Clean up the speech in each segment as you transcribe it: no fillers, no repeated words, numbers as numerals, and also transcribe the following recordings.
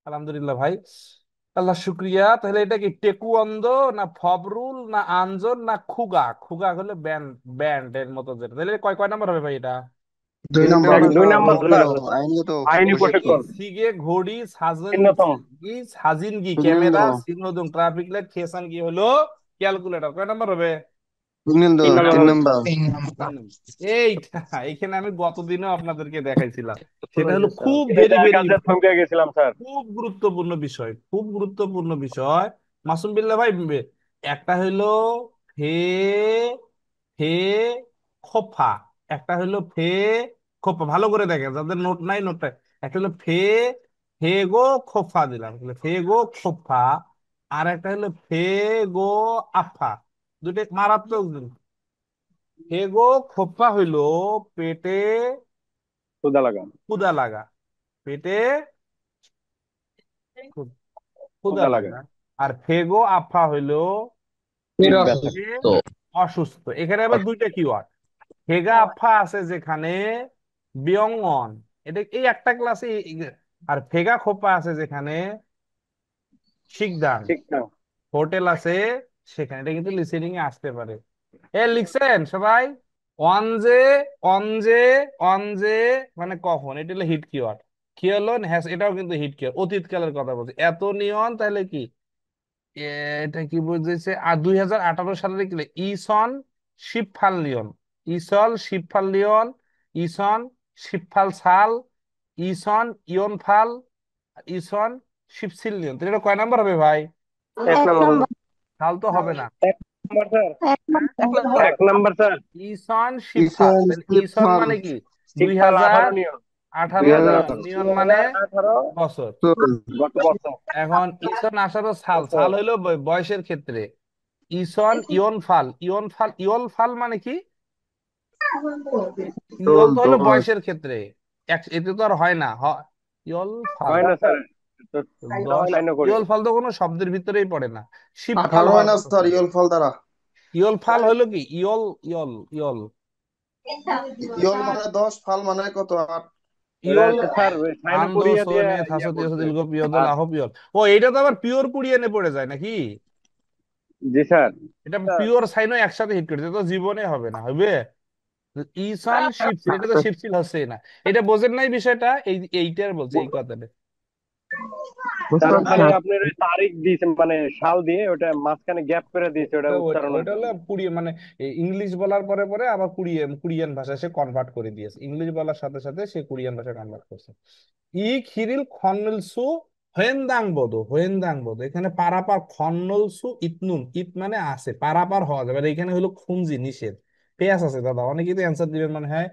আলহামদুলিল্লাহ ভাই। আল্লাহ শুক্রিয়া। তাহলে এটা কি টেকুয়ান্দো না ফবরুল না আনজন না খুগা? খুগা হলে ব্যান্ড, ব্যান্ড এর মতো যেটা। তাহলে কয় কয় নাম্বার হবে ভাই এটা? দুই তিন নাম্বার। নাম্বার দুই স্যার, নাম্বার ঘড়ি স্যার। আইনগত আইনি কি প্রশিক্ষণ। সিগে ঘড়ি সাজন ভিন্নতম। কি সাজিন কি বিঘ্নেন্দ্র, ক্যামেরা সিগনোদুম ট্রাফিক লাইট খেসান কি হলো ক্যালকুলেটর। কয় নাম্বার হবে? বিঘ্নেন্দ্র তিন নাম্বার তিন হবে স্যার। নাম্বার। তিন নাম্বার। তিন নাম্বার। এইটা এখানে আমি গতদিনও আপনাদেরকে দেখাইছিলাম। সেটা হলো খুব এটা ভেরি ভেরি কাজে থমকে গেছিলাম স্যার। খুব গুরুত্বপূর্ণ বিষয়, খুব গুরুত্বপূর্ণ বিষয়। মাসুম বিল্লাহ ভাই, একটা হইলো ফে, ফে খোফা, একটা হইলো ফে খোফা। ভালো করে দেখেন যাদের নোট নাই, নোটটা একটা হলো ফে, ফে গো খোফা দিলাম, ফে গো খোফা। আর একটা হলো ফে গো আফা। দুটো মারাত্মক জিনিস। ফে গো খোফা হইলো পেটে সুদা লাগান। ক্ষুধা লাগা, পেটে ক্ষুধা সুদা লাগান। লাগা। আর ফেগো আফা হইলো এর পেট ব্যথা। পেটে অসুস্থ। এখানে আবার দুইটা কিওয়ার্ড। ফেগা আফা আছে যেখানে বিয়ঙ্গন, এটা এই একটা ক্লাসে। আর ফেগা খোপা আছে যেখানে শিকদান ঠিক না। হোটেল আছে সেখানে। এটা কিন্তু লিসেনিং এ আসতে পারে। এ লিখছেন সবাই? অনজে, অনজে, অনজে মানে কখন, এটা হলো হিট কিওয়ার্ড। কি হলো হ্যাঁ, এটাও কিন্তু হিট কিওয়ার্ড। অতীতকালের কথা বলছি। এত নিয়ন তাহলে কি এ, এটা কি বুঝেছে? আর 2018 সালের কি ইসন শিবফাল লিওন, ইসল শিবফাল লিওন, ইসন শিবফাল সাল, ইসন ইয়ন ফাল, ইসন শিবসিল লিওন। তো এটা কয় নাম্বার হবে ভাই? এক এক নাম্বার হবে। নম্বর। সাল তো হবে না। এক নাম্বার স্যার। এক হ্যাঁ, নম্বর। এক নাম্বার স্যার। ইসন শিবফাল। ঈশান তাহলে ইসন ইরফান। মানে কি? দুই শিবপাল হাজার 18 নিয়ম। দুই আঠারো হাজার নিয়ন, আঠারো নিয়ন দুই মানে হাজার আঠারো বছর। গত বছর। এখন ইসন আঠারো সাল, বছর। সাল হইলো বয়সের ক্ষেত্রে। ইসন ইয়ন ফাল, ইয়ন ফাল, ইয়ল ফাল মানে কি? ইয়ল দোল তো হলো দোল। বয়সের ক্ষেত্রে। এতে তো আর হয় না ইয়ল ফাল। হয় না স্যার। তো এটা দশ। হয় না করি। ইয়ল ফাল তো কোনো শব্দের ভিতরেই পড়ে না। শিব ফাল 18 হয় হওয়ার না কথা স্যার, ছিল। ইয়ল ফল দ্বারা। ইয়ল ফাল হইলো কি? ইয়ল, ইয়ল, ইয়ল, ইয়ল মানে 10, ফাল মানে কত? 8। এটা ইয়ল হচ্ছে স্যার সাইনো আন্দো কোরিয়া দিয়ে সোনে ইয়া থাসো তিয়সো করছে। দিলগো পিয়দল আর আহো পিয়র। ও এইটা তো আবার পিওর কুরিয়ানে পড়ে যায় নাকি? জি স্যার। এটা পিওর সাইনও একসাথে হিট করেছে, তো জীবনে হবে না, হবে ঈশান শিবশিল। এটা তো শিবশিল হচ্ছে না। এটা বোঝেন নাই বিষয়টা? এইটার বলছে এই কথাটা। তার বুঝতে ওখানে পারছেন? আপনার ওই তারিখ দিয়েছে মানে সাল দিয়ে ওটা মাঝখানে গ্যাপ করে দিয়েছে ওটা ওটা ওইটা উচ্চারণের ওইটা হলো জন্য। কুড়িয়ে মানে ইংলিশ বলার পরে পরে আবার কুড়িয়ান কুড়িয়ান ভাষায় সে কনভার্ট করে দিয়েছে। ইংলিশ বলার সাথে সাথে সে কুড়িয়ান ভাষায় কনভার্ট করছে। ই খিরিল খন্নলসু হোয়েন্দাং বদো, হোয়েন্দাং বদো। এখানে পারাপার খন্নলসু ইতনুন, ইত মানে আছে, পারাপার হওয়া যাবে। আর এখানে হলো খুমজি নিষেধ। পেঁয়াজ আছে দাদা, অনেকেই তো অ্যান্সার দিবেন মানে হয়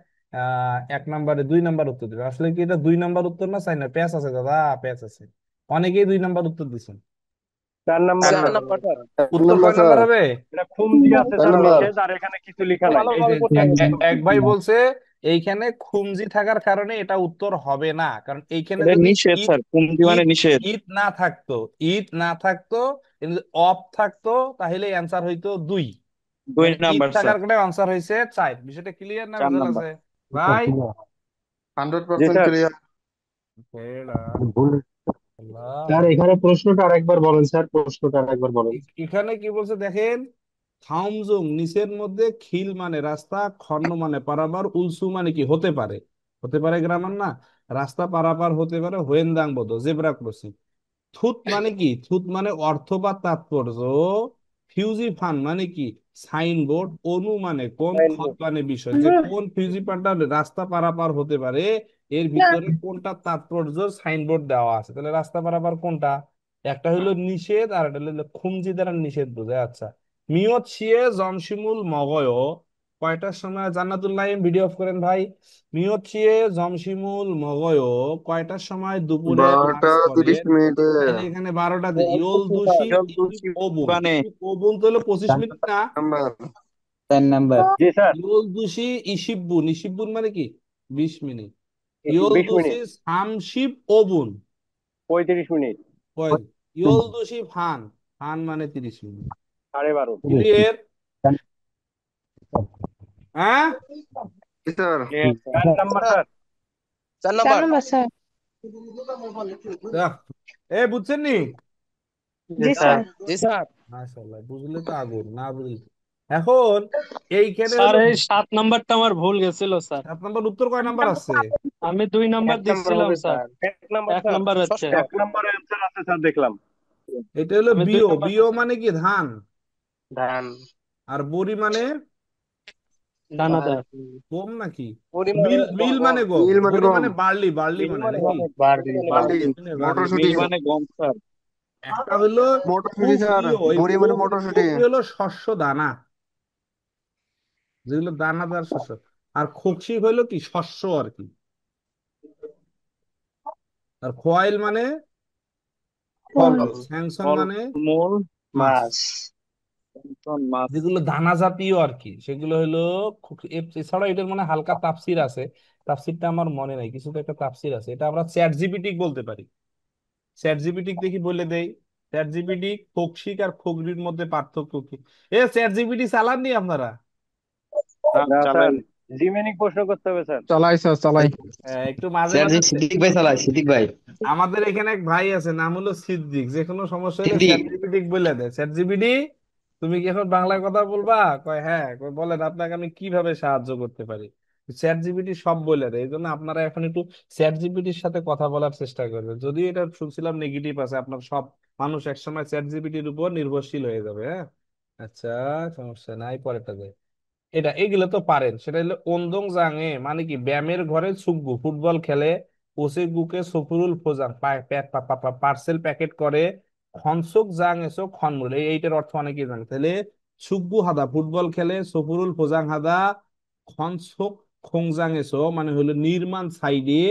এক নাম্বারে 2 নাম্বার উত্তর দিবেন। আসলে কি এটা 2 নাম্বার উত্তর না, চাই না? পেঁয়াজ আছে দাদা, পেঁয়াজ আছে। অনেকেই 2 নাম্বার উত্তর দিচ্ছেন। চার নাম্বার চার স্যার। উত্তর নাম্বার কয় নাম্বার স্যার। হবে? এটা খুমজি আছে 4 স্যার নাম্বার। নিষেধ আর এখানে কিছু লেখা নাই। এই যে এক ভাই বলছে এইখানে খুমজি থাকার কারণে এটা উত্তর হবে না, কারণ এইখানে এটা যদি নিষেধ ঈদ, স্যার, কুমতি মানে ঈদ, নিষেধ। ঈদ না থাকতো, ঈদ না থাকতো, কিন্তু অফ থাকতো, তাহলে অ্যান্সার হইতো 2। দুই মানে ঈদ নাম্বার থাকার স্যার। কারণে অ্যান্সার হয়েছে 4। বিষয়টা ক্লিয়ার না, চার ভেজাল নাম্বার। আছে ভাই? জি 100% স্যার। ক্লিয়ার। হেলা, ভুল। আল্লাহ। স্যার এখানে প্রশ্নটা আরেকবার বলেন, স্যার প্রশ্নটা আরেকবার বলেন। এখানে কি বলছে দেখেন, থামজুং নিচের মধ্যে খিল মানে রাস্তা, খর্ণ মানে পারাবার, উলসু মানে কি হতে পারে, হতে পারে গ্রামার না, রাস্তা পারাপার হতে পারে, হোয়েন্দাং বদ জেব্রা ক্রসিং। থুত মানে কি? থুত মানে অর্থ বা তাৎপর্য। ফিউজি ফান মানে কি? সাইনবোর্ড। অনু মানে কোন, খত মানে বিষয়, যে কোন ফিউজি ফানটা রাস্তা পারাপার হতে পারে, এর ভিতরে কোনটা তাৎপর্য সাইনবোর্ড দেওয়া আছে। তাহলে রাস্তা পারাপার কোনটা? একটা হইলো নিষেধ, আর একটা হইলো খুমজি দ্বারা নিষেধ বোঝায়। আচ্ছা, মিয়ত ছিয়ে জমশিমুল মগয় কয়টার সময়? জান্নাতুল নাইম ভিডিও অফ করেন ভাই। মিয়ত ছিয়ে জমশিমুল মগয় কয়টার সময় দুপুরে লাঞ্চ 12টা করে? 30 মিনিটে। তাইলে এখানে 12টা ইয়ল দুশি ইসিপ ওবুন, মানে ইসিপ ওবুন তো হলো 25 মিনিট না? নাম্বার। 4 নাম্বার। জি স্যার। ইয়ল দুশি ইসিববুন, ইসিববুন মানে কি? 20 মিনিট। ইয়ল 20 মিনিট। দুশি সামশিপ ওবুন 35 মিনিট। ইয়ল দুশি ফান, ফান মানে 30 মিনিট। 12:30। ক্লিয়ার? হ্যাঁ, জি স্যার। চার নাম্বার স্যার। চার নম্বর স্যার। দেখ, বুঝছেন নি? জি জি স্যার। স্যার। জি স্যার। মাশাআল্লাহ, বুঝলে তো আগুন, না বুঝলে। এখন এইখানে স্যার হলো এই 7 নাম্বারটা আমার ভুল গেছিল স্যার। 7 নম্বর উত্তর কয় নাম্বার আছে? আমি 2 নাম্বার এক নাম্বার দিচ্ছিলাম হবে স্যার। স্যার। এক নাম্বার 1 নাম্বার স্যার, হচ্ছে। ষষ্ঠ। এক নম্বরে অ্যান্সার আছে স্যার, দেখলাম। এটা হলো আমি দুই বিও। নাম্বার বিও দিচ্ছি। মানে কি? ধান। ধান। আর বড়ি মানে দানাদার। গম নাকি? পরিমাণে মিল, মিল মানে গম। মিল মানে বড়ি গম। মানে বার্লি, বার্লি মিল মানে মানে নাকি? Barley barley. বার্লি মটরশুঁটি। মিল মানে গম স্যার। একটা হইলো মটরশুঁটি খুব স্যার। প্রিয়, এই বড়ি মানে খুব মটরশুঁটি। খুব প্রিয় হলো শস্য দানা, যেগুলো দানাদার শস্য। আর খোকসি হইলো কি? শস্য আর কি। আর খোয়াইল মানে ফল। ফল। স্যাংসন ফল মানে মূল মাছ। মাছ। মাছ। যেগুলো দানা জাতীয় আর কি, সেগুলো হলো এছাড়া এটার মানে হালকা তাফসির আছে। তাফসিরটা আমার মনে নাই, কিছু তো একটা তাফসির আছে। এটা আমরা চ্যাট জিপিটি বলতে পারি। চ্যাট জিপিটি দেখি বলে দেই। চ্যাট জিপিটি খোকশিক আর খগরির মধ্যে পার্থক্য কি? চ্যাট জিপিটি চালাননি আপনারা? হ্যাঁ না স্যার, চালাই। জিমেনিক প্রশ্ন করতে হবে স্যার। চালাই স্যার চালাই। একটু মাঝে স্যার জি মাঝে সিদ্দিক ভাই চালায়, সিদ্দিক ভাই। আমাদের এখানে এক ভাই আছে, নাম হলো সিদ্দিক। যে কোনো সমস্যা হলে সিদ্দিক। চ্যাট জিপিটি বলে দেয়, চ্যাট জিপিটি তুমি কি এখন বাংলায় কথা বলবা? কয় হ্যাঁ। কয় বলেন আপনাকে আমি কিভাবে সাহায্য করতে পারি। চ্যাট জিপিটি সব বলে দেয়। এই জন্য আপনারা এখন একটু চ্যাট জিপিটির সাথে কথা বলার চেষ্টা করবেন। যদি এটা শুনছিলাম নেগেটিভ আছে, আপনার সব মানুষ একসময় চ্যাট জিপিটির উপর নির্ভরশীল হয়ে যাবে। হ্যাঁ, আচ্ছা, সমস্যা নাই, পরেরটা যাই। এটা এগুলো তো পারেন। সেটা হলো ওন্দং জাঙে মানে কি? ব্যায়ামের ঘরে ছুকবু ফুটবল খেলে, ওসে গুকে সফুরুল ফোজাং পার্সেল প্যাকেট করে, খনসুক জাং এসো খনমুল। এইটার অর্থ অনেকে জানে। তাহলে ছুকবু হাদা ফুটবল খেলে, সফুরুল ফোজাং হাদা, খনসুক খোংজাং এসো মানে হলো নির্মাণ সাইডে,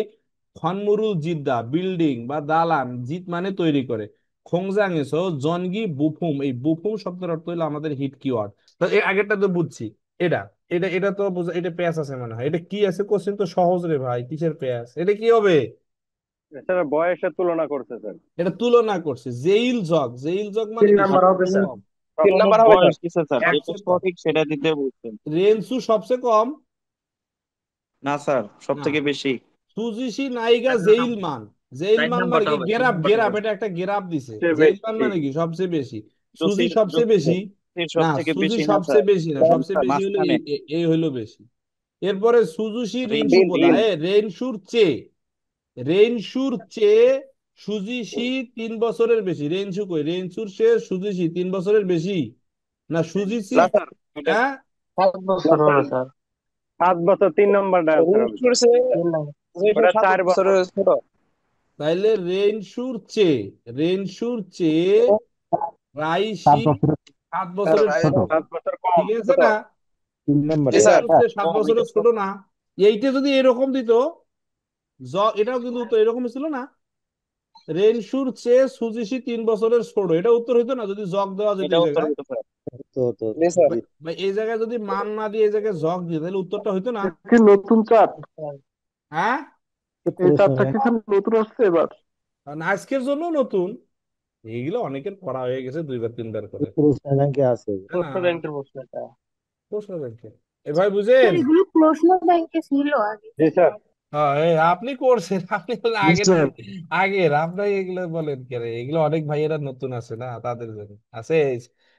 খনমুরুল জিদ্দা বিল্ডিং বা দালান, জিত মানে তৈরি করে, খোংজাং এসো জনগি বুফুম। এই বুফুম শব্দের অর্থ হলো আমাদের হিট কিওয়ার্ড। তো এর আগেরটা তো বুঝছি। এটা এটা এটা তো এটা প্যাচ আছে মনে হয়। এটা কি আছে? কোশ্চেন তো সহজ রে ভাই, কিসের প্যাচ? এটা কি হবে? স্যার বয়সের তুলনা করছে স্যার। এটা তুলনা করছে। জেইল জগ, জেইল জগ মানে তিন কি? নাম্বার হবে সবচেয়ে স্যার। কম। 3 নাম্বার হবে স্যার। বয়স কিসে স্যার, যেটা সবচেয়ে কম। সঠিক সেটা দিতে বলছেন। রেনসু সবচেয়ে কম। না স্যার, সব না, থেকে বেশি। সুজিসি নাইগা জেইল মান। জেইল মান মানে কি? গেরাপ, গেরাপ, এটা একটা গেরাপ দিছে। সবচেয়ে জেইল মান বেশি। মানে কি? সবচেয়ে বেশি। সুজি জসিম সবচেয়ে বেশি। সব না, থেকে সুজি বেশি না স্যার। সবচেয়ে বেশি না, কম সবচেয়ে স্যার, বেশি হলো মাঝখানে। এই হইলো বেশি। এরপরে সুজুশি রিন রিনসু কোথা? রিন। রেনসুর চেয়ে, রেনসুর চেয়ে সুজিসি 3 বছরের বেশি। রেনসু কই? রেনসুর চেয়ে সুজিসি 3 বছরের বেশি না সুজিসি? না স্যার, এটা হ্যাঁ, 7 বছর হবে স্যার। 7 বছর, 3 নম্বরটা অ্যান্সার হবে স্যার। তিন নাম্বার। ওটা 7 4 বছর। বছরের ছোট। তাইলে রেনসুর চেয়ে, রেনসুর চেয়ে রাইসি 7 বছরের রাইট। ছোট। 7 বছর কম। ঠিক আছে না? জি স্যার। রেনসুর চেয়ে সাত কম, এটা বছরের তো। ছোট না? এইটা যদি এরকম দিত, এটাও কিন্তু তো এরকম ছিল না? রেনসুর চেয়ে সুজিসি 3 বছরের ছোট, এটা উত্তর হইতো না যদি জগ দেওয়া যেত এটা এই উত্তর জায়গায়? হইতো স্যার। জি স্যার। ভাই এই জায়গায় যদি মান না দিয়ে এই জায়গায় জগ দিয়ে, তাহলে উত্তরটা হইতো না? কি নতুন চার্ট? হ্যাঁ, এই চার্টটা কি স্যার নতুন আসছে এবার? কারণ আজকের জন্য নতুন। এইগুলো অনেকের পড়া হয়ে গেছে 2 বার 3 বার করে। তাই না? প্রশ্ন ব্যাংকের প্রশ্ন এটা। প্রশ্ন ব্যাংকে এ ভাই বুঝেন? স্যার এগুলো প্রশ্ন ব্যাংকে ছিল আগে। জি স্যার। হ্যাঁ, আপনি করছেন, আপনি হলেন আগের স্যার। আগের আপনার এগুলো বলেন কে রে? এগুলো অনেক ভাইয়েরা নতুন আছে না, তাদের জন্য আছে।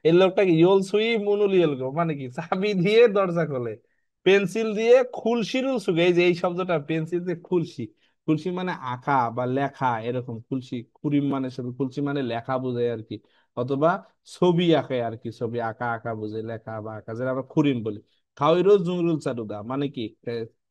এই লোকটা কি ইয়ল সুই মুনুল ইয়ল গো মানে কি? চাবি দিয়ে দরজা খোলে, পেন্সিল দিয়ে খুলসিরুল সুগে। এই যে এই শব্দটা, পেন্সিল দিয়ে খুলসি। খুলসি মানে আঁকা বা লেখা, এরকম খুলসি। খুরিম মানে ছবি, খুলসি মানে লেখা বোঝায় আর কি। অথবা ছবি আঁকে আর কি, ছবি আঁকা আঁকা বোঝে, লেখা বা আঁকা, যেটা আমরা খুরিম বলি। খাওয়াইরো জুমরুল চারুদা মানে কি?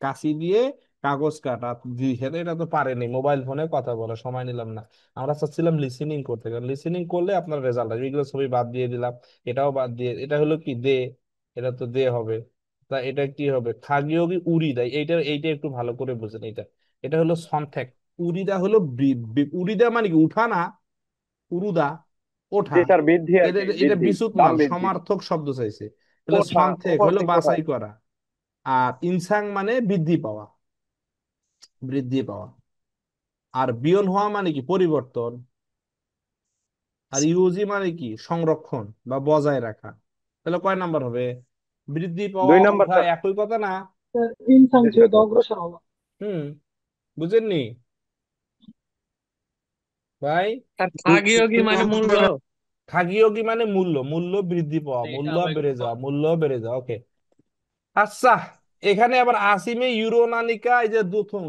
কাশি দিয়ে কাগজ কাটা দিয়ে। এটা তো পারেনি, মোবাইল ফোনে কথা বলা, সময় নিলাম না। আমরা চাচ্ছিলাম লিসেনিং করতে, কারণ লিসেনিং করলে আপনার রেজাল্ট আসবে। এগুলো ছবি বাদ দিয়ে দিলাম, এটাও বাদ দিয়ে। এটা হলো কি? দে। এটা তো দে হবে। তা এটা কি হবে? খাগিয়োগি উড়ি দেয়। এইটা একটু ভালো করে বুঝেন। এটা এটা হলো সন্থেক। উড়িদা হলো উড়িদা মানে কি? উঠা না, উরুদা, ওঠা। জি স্যার, বৃদ্ধি আর এটা কি, এটা এটা বৃদ্ধি, বিশুত দাম মাল, বৃদ্ধি। সমার্থক শব্দ চাইছে। তাহলে ওঠা, সন্থেক ওপর হলো থেকে ওঠা। বাছাই করা। আর ইনসাং মানে বৃদ্ধি পাওয়া, বৃদ্ধি পাওয়া। আর বিয়ন হওয়া মানে কি? পরিবর্তন। আর ইউজি মানে কি? সংরক্ষণ বা বজায় রাখা। তাহলে কয় নাম্বার হবে? বৃদ্ধি পাওয়া, 2 নম্বর ওঠা স্যার। একই কথা না? জি স্যার। হুম, বুঝেননি? ভাই স্যার খাগিও কি মানে মূল্য? খাগিও কি মানে মূল্য, মূল্য বৃদ্ধি পাওয়া, এটা মূল্য আবার বেড়ে যাওয়া, মূল্য বেড়ে যাওয়া। ওকে, আচ্ছা, এখানে আবার আসিমে ইউরো নানিকা এই যে দুথং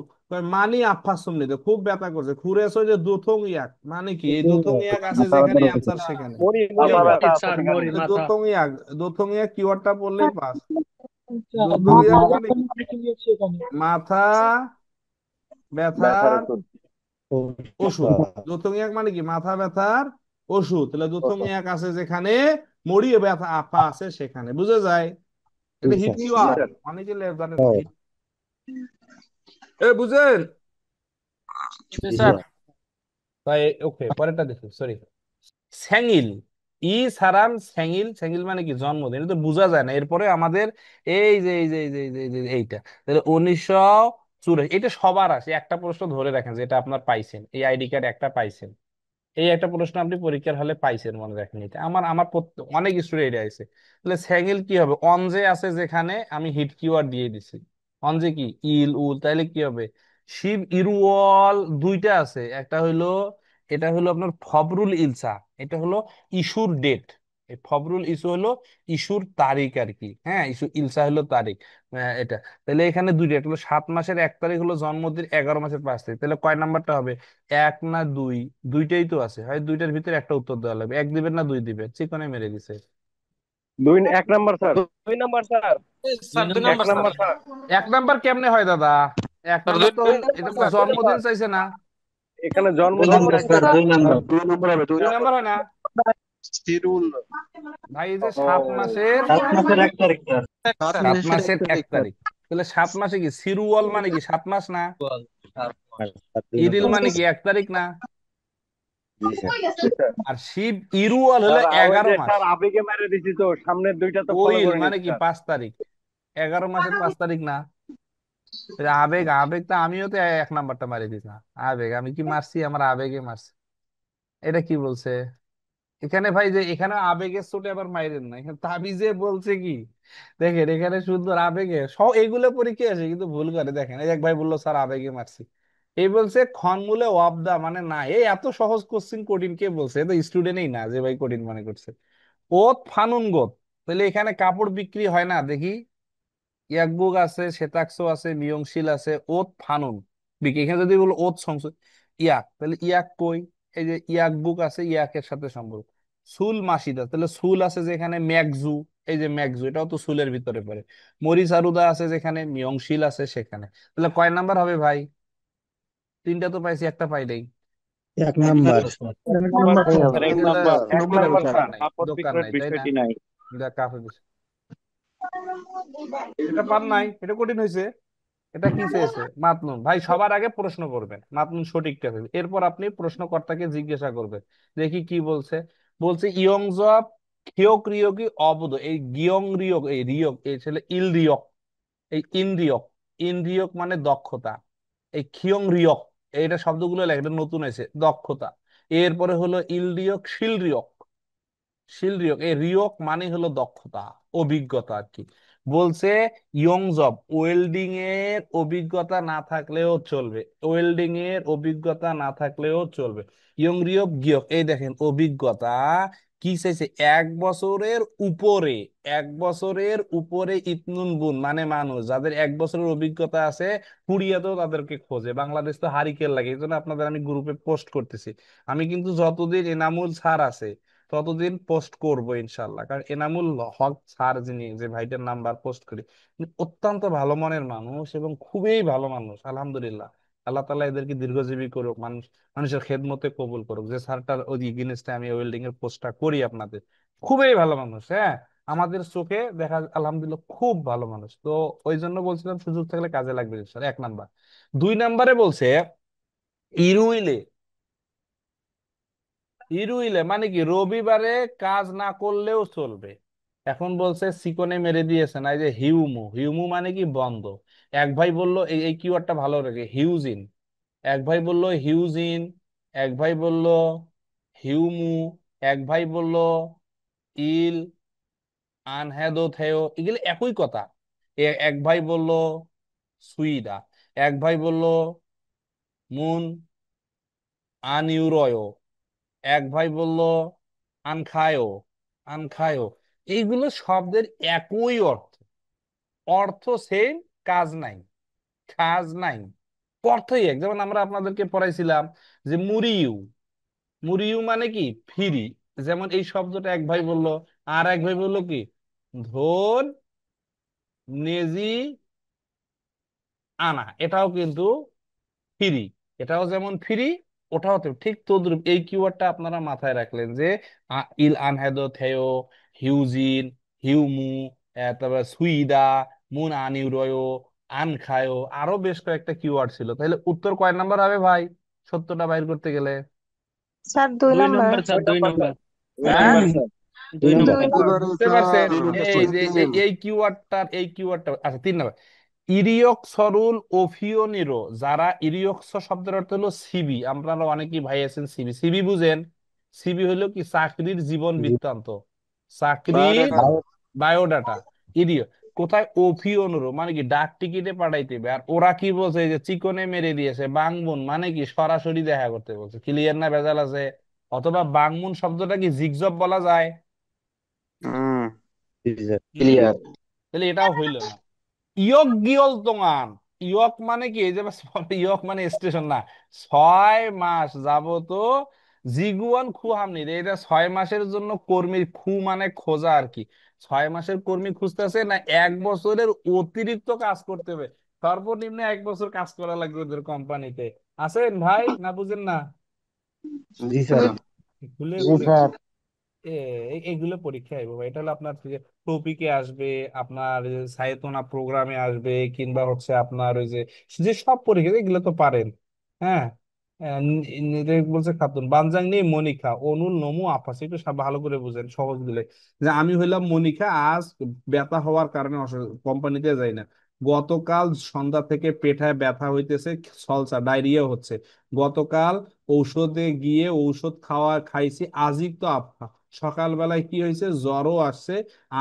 মানি আফাস সুমনিতে খুব ব্যথা করছে খুরেছ ওই যে দুথং ইয়াক মানে কি, এই দুথং ইয়াক আছে যেখানে অ্যান্সার সেখানে মরি কি মরি হবে? ব্যথা আছে স্যার সেখানে। মরি মাথা। দুথং ইয়াক, দুথং ইয়াক কিওয়ার্ডটা পড়লেই পাস। দুথং ইয়াক মানে কি? মাথা ব্যথার ব্যথার ওষুধ। ওষুধ। দুথং ইয়াক মানে কি? মাথা ব্যথার ওষুধ। তাহলে দুথং ওষুধ। ইয়াক আছে যেখানে মরি ব্যথা আফা আছে সেখানে, বুঝে যায়? জি এটা হিট স্যার। জি কিওয়ার্ড, স্যার। অনেকে জানে না হ্যাঁ, হিট। এ বুঝেন? জি জি স্যার। স্যার। তাই ওকে, পরেরটা দেখি, সরি। স্যাঙ্গিল, সারাম স্যাঙ্গিল, স্যাঙ্গিল মানে কি? জন্মদিন। এটা তো বোঝা যায় না। এরপরে আমাদের এইটা, তাহলে 1984, এটা সবার আসে। একটা প্রশ্ন ধরে রাখেন যেটা আপনার পাইছেন, এই আইডি কার্ড একটা পাইছেন, এই একটা প্রশ্ন আপনি পরীক্ষার হলে পাইছেন, মনে রাখেন এটা। আমার আমার অনেক স্টুডেন্ট আছে। তাহলে স্যাঙ্গেল কি হবে? অনজে আছে যেখানে, আমি হিট কিওয়ার্ড দিয়ে দিছি। অনজে কি? ইল উল, তাইলে কি হবে? শিব ইরুয়াল দুইটা আছে, একটা হইলো, এটা হলো আপনার ফবরুল ইলসা, এটা হলো ইস্যুর ডেট। এই ফবরুল ইস্যু হলো ইস্যুর তারিখ আর কি, হ্যাঁ, ইস্যু ইলসা হলো তারিখ। এটা, তাহলে এখানে দুইটা, একটা হলো 7 মাসের 1 তারিখ হলো জন্মদিন, 11 মাসের 5 তারিখ, তাহলে কয় নাম্বারটা হবে? এক না দুই? দুইটাই তো আছে, হয় দুইটার ভিতরে একটা উত্তর দেওয়া লাগবে। এক দিবেন না দুই দিবেন? চিকনে মেরে দিছে। দুই, 1 number sir. 2 number sir. Sir দুই এক নম্বর স্যার। Number sir. 1 নাম্বার কেমনে হয় দাদা? এক স্যার নাম্বার দুই তো নম্বর এটা তো স্যার। জন্মদিন চাইছে না। এখানে দুই জন্মদিন নম্বর চাইছে স্যার, স্যার। 2 নম্বর। 2 নম্বর হবে, 2 দুই নম্বর। নাম্বার হয় না? শিরুল, ভাই এই যে ও 7 মাসের, 7 মাসের 1 তারিখ স্যার। 7 সাত মাসের এক মাসের এক তারিখ স্যার। তারিখ তাহলে 7 মাসে কি সিরুয়াল মানে কি 7 মাস না? আর স্যার 2 ইরিল নম্বর। মানে কি 1 তারিখ না? জি স্যার। জি স্যার। আর শিব ইরুয়াল হলো স্যার ওই যে 11 মাস। স্যার আবেগে মেরে দিছি তো, সামনের দুইটা তো ফলো ওইল করে মানে নিছি কি স্যার। 5 তারিখ, 11 মাসের 5 তারিখ না? এই আবেগ, আবেগ তো আমিও তো 1 নাম্বারটা মারি দিস না। আবেগ আমি কি মারছি? আমার আবেগে মারছি। এটা কি বলছে এখানে ভাই? যে এখানে আবেগের চোটে আবার মাইরেন না, এখানে তাবিজে বলছে কি দেখেন, এখানে সুন্দর আবেগে সব এইগুলো পরীক্ষা আছে কিন্তু ভুল করে। দেখেন এই এক ভাই বললো স্যার আবেগে মারছি, এই বলছে খনমূলে ওয়াবদা মানে না। এই এত সহজ কোশ্চিন কঠিন কে বলছে? এ তো স্টুডেন্টই না যে ভাই কঠিন মনে করছে। ওত ফানুন গোত, তাহলে এখানে কাপড় বিক্রি হয় না দেখি? ইয়াকবুক আছে, শ্বেতাক্স আছে, মিয়ংশিল আছে, ওত ফানুন বিক্রি। এখানে যদি বলো ওত সংশোধন ইয়াক, তাহলে ইয়াক কই? এই যে ইয়াক বুক আছে, ইয়াকের সাথে সম্পর্ক। সুল মাসিদা, তাহলে সুল আছে যেখানে, ম্যাগজু, এই যে ম্যাগজু এটাও তো সুলের ভিতরে পড়ে। মরিসারুদা আছে যেখানে, মিয়ংশিল আছে সেখানে। তাহলে কয় নাম্বার হবে ভাই? তিনটা তো পাইছি, একটা পাই নাই। 1 নম্বর। 1 নাম্বার এই স্যার, হবে। এক দুই তাহলে নাম্বার। নাম্বার। 1 নম্বর হবে নাম্বার স্যার। দোকান স্যার। নাই, আপদ দোকান বিক্রয়ের নাই, তাই না? বিষয়টি নাই। এটা কাফে দিছে। এটা পান নাই, এটা কঠিন হয়েছে। এটা কি চেয়েছে? মাতনুন ভাই সবার আগে প্রশ্ন করবেন, মাতনুন সঠিকটা হবে, এরপর আপনি প্রশ্নকর্তাকে জিজ্ঞাসা করবেন। দেখি কি বলছে। বলছে ইয়ং জব ক্ষিয়ক রিয়কি অবদ, এই গিয়ং রিয়ক, এই রিয়ক এই ছেলে ইল রিয়ক, এই ইন রিয়ক, ইন রিয়ক মানে দক্ষতা। এই খিয়ং রিয়ক, এইটা শব্দগুলো লেখা, এটা নতুন আছে দক্ষতা। এরপরে হলো ইল রিয়ক শিল রিয়ক, শিল রিয়ক, এই রিয়ক মানে হলো দক্ষতা, অভিজ্ঞতা আর কি। বলছে ইয়ং জব, ওয়েল্ডিং এর অভিজ্ঞতা না থাকলেও চলবে, ওয়েল্ডিং এর অভিজ্ঞতা না থাকলেও চলবে। ইয়ং রিয়ক গিয়ক, এই দেখেন অভিজ্ঞতা কি চাইছে? 1 বছরের উপরে, 1 বছরের উপরে ইতনুন বুন মানে মানুষ যাদের 1 বছরের অভিজ্ঞতা আছে, কুড়িয়াতেও তাদেরকে খোঁজে। বাংলাদেশ তো হারিকেন লাগে, এই জন্য আপনাদের আমি গ্রুপে পোস্ট করতেছি। আমি কিন্তু যতদিন এনামুল স্যার আছে ততদিন পোস্ট করব ইনশাল্লাহ, কারণ এনামুল হক স্যার যিনি, যে ভাইটার নাম্বার পোস্ট করি, উনি অত্যন্ত ভালো মনের মানুষ এবং খুবই ভালো মানুষ আলহামদুলিল্লাহ। আল্লাহ তাআলা এদেরকে দীর্ঘজীবী করুক, মানুষ মানুষের খেদমতে কবুল করুক। যে স্যারটার ওই এগেইনস্টে আমি ওয়েল্ডিং এর পোস্টটা করি আপনাদের, খুবই ভালো মানুষ, হ্যাঁ, আমাদের চোখে দেখা আলহামদুলিল্লাহ খুব ভালো মানুষ। তো ওই জন্য বলছিলাম সুযোগ থাকলে কাজে লাগবে ইনশাল্লাহ। 1 নাম্বার। 2 নাম্বারে বলছে ইরুইলে, ইরুইলে মানে কি? রবিবারে কাজ না করলেও চলবে। এখন বলছে সিকনে মেরে দিয়েছে না, এই যে হিউমু, হিউমু মানে কি? বন্ধ। এক ভাই বলল এই এই কিওয়ার্ডটা ভালো রেখে, হিউজিন। এক ভাই বলল হিউজিন, এক ভাই বলল হিউমু, এক ভাই বলল ইল আনহেদো থেও, এগুলো একই কথা। এক ভাই বলল সুইডা, এক ভাই বলল মুন আনিউরয়, এক ভাই বলল আনখায়, আনখায়। এইগুলো শব্দের একই অর্থ, অর্থ সেম, কাজ নাই, কাজ নাই, অর্থই এক। যেমন আমরা আপনাদেরকে পড়াইছিলাম যে মুরিউ, মুরিউ মানে কি ফিরি। যেমন এই শব্দটা এক ভাই বলল, আর এক ভাই বলল কি ধন নেজি আনা, এটাও কিন্তু ফ্রি, এটাও যেমন ফ্রি, ওটাও তো ঠিক তদ্রুপ। এই কিওয়ার্ডটা আপনারা মাথায় রাখলেন যে ইল আনহেদো থেও, হিউজিন, হিউমু, তারপর সুইদা, মুন আনিউরয়, আনখায়ো, আরো বেশ কয়েকটা কিওয়ার্ড ছিল। তাহলে উত্তর কয় নাম্বার হবে ভাই সত্যটা বাইর করতে গেলে? Sir 2 2 number. Number sir, 2 number, হ্যাঁ, 2 2 নম্বর। নাম্বার। বুঝতে পারছেন? এই যে তিন। এই কিওয়ার্ডটা আচ্ছা 3 নাম্বার। ইরিয়ক্সরুল ওফিওনিরো, যারা ইরিয়ক্স শব্দের অর্থ হলো সিবি, আপনারা অনেকেই ভাই আছেন সিবি, সিবি বুঝেন? সিবি হলো কি চাকরির জীবন বৃত্তান্ত, চাকরির বায়োডাটা। বায়োডাটা। ইরিয় কোথায় ওফিওনিরো মানে কি ডাক টিকিটে পাঠাইতে হবে। আর ওরা কি বলছে যে চিকনে মেরে দিয়েছে, বাংমুন মানে কি সরাসরি দেখা করতে বলছে। ক্লিয়ার না, ভেজাল আছে? অথবা বাংমুন শব্দটা কি জিগজব বলা যায়? হুম। জি স্যার। হুম, তাহলে এটাও হইল না। ইয়ক গিয়ল তোমার, ইয়ক মানে কি এই যে ইয়ক মানে স্টেশন না, 6 মাস যাবত জিগুয়ান খু হামনি রে, এটা 6 মাসের জন্য কর্মীর, খু মানে খোঁজা আর কি। 6 মাসের কর্মী খুঁজতেছে না 1 বছরের অতিরিক্ত কাজ করতে হবে, সর্বনিম্ন 1 বছর কাজ করা লাগবে ওদের কোম্পানিতে। আছেন ভাই না বুঝেন না? জি স্যার। খুলে জি পড়ে স্যার। এইগুলো পরীক্ষা আসবে ভাই। এটা হলো আপনার টপিকে আসবে, আপনার সাইতোনা প্রোগ্রামে আসবে, কিংবা হচ্ছে আপনার ওই যে যে সব পরীক্ষা এগুলো তো পারেন। হ্যাঁ, বলছে খাতুন বানজাং নিয়ে মনিকা অনুল নমু আপাস, একটু ভালো করে বুঝেন সহজ দিলে। যে আমি হইলাম মনিকা, আজ ব্যথা হওয়ার কারণে কোম্পানিতে যাই না। গতকাল সন্ধ্যা থেকে পেটায় ব্যথা হইতেছে, সলসা ডায়রিয়া হচ্ছে। গতকাল ঔষধে গিয়ে ঔষধ খাইছি, আজই তো আপা সকালবেলায় কি হয়েছে, জ্বরও আসছে,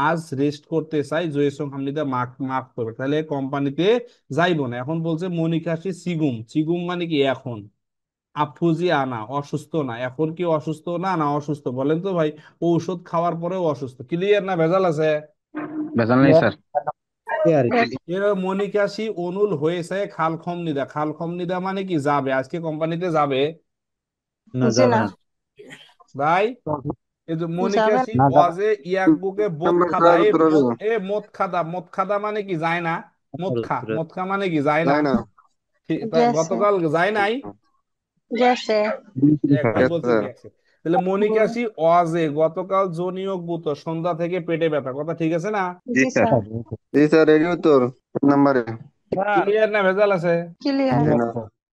আজ রেস্ট করতে চাই, জয়েসং হামনিদা মাফ মাফ করবে, তাহলে কোম্পানিতে যাইবো না। এখন বলছে মনিকাশি সিগুম, সিগুম মানে কি এখন, আফুজি আনা অসুস্থ না, এখন কি অসুস্থ না না অসুস্থ বলেন তো ভাই? ঔষধ খাওয়ার পরেও অসুস্থ। ক্লিয়ার না ভেজাল আছে? ভেজাল নেই স্যার। আর কি। এর মনিকাশি অনুল হয়েছে খালখম নিদা, খালখম নিদা মানে কি যাবে, আজকে কোম্পানিতে যাবে না জি যাবে না, না। ভাই। এই যে যাবেন। মনিকাশি না যাবে ওয়াজে ইয়াক বুকে বোধ নাম্বার খাদা, স্যার উত্তর হবে না। মদ খাদা, মদ খাদা মানে কি যায় না, মদ খা, না। মদ খা মানে কি যায় না। যায় না। তা গেছে, গতকাল যায় নাই, গেছে। এক ভাই Yes, বলছে sir. গেছে। তাহলে মনিকাশি ওয়াজে গতকাল জনিয়ক বুত সন্ধ্যা থেকে পেটে ব্যথা, কথা ঠিক আছে না? জি জি স্যার। স্যার। জি স্যার, এরই উত্তর নাম্বারে। স্যার ক্লিয়ার না ভেজাল আছে? ক্লিয়ার। জি না।